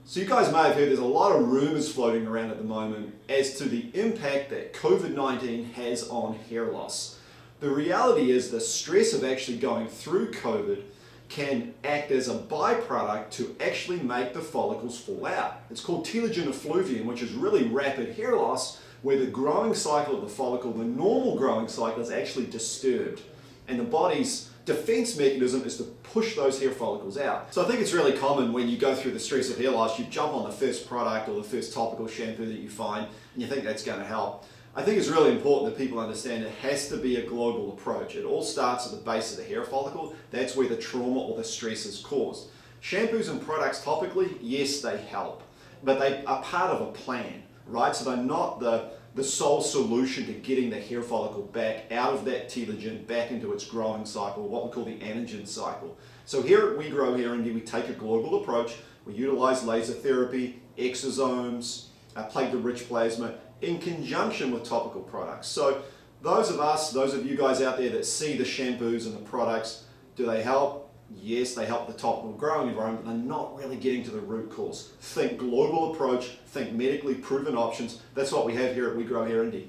So you guys may have heard there's a lot of rumors floating around at the moment as to the impact that COVID-19 has on hair loss. The reality is the stress of actually going through COVID can act as a byproduct to actually make the follicles fall out. It's called telogen effluvium, which is really rapid hair loss, where the growing cycle of the follicle, the normal growing cycle, is actually disturbed. And the body's defense mechanism is to push those hair follicles out. So I think it's really common when you go through the stress of hair loss, you jump on the first product or the first topical shampoo that you find, and you think that's going to help. I think it's really important that people understand it has to be a global approach. It all starts at the base of the hair follicle. That's where the trauma or the stress is caused. Shampoos and products topically, yes, they help, but they are part of a plan, right? So they're not the sole solution to getting the hair follicle back out of that telogen, back into its growing cycle, what we call the anagen cycle. So here at We Grow Hair India, we take a global approach. We utilize laser therapy, exosomes, platelet-rich plasma, in conjunction with topical products. So those of you guys out there that see the shampoos and the products, do they help? Yes, they help the topical growing environment, but they're not really getting to the root cause. Think global approach, think medically proven options. That's what we have here at We Grow Hair India.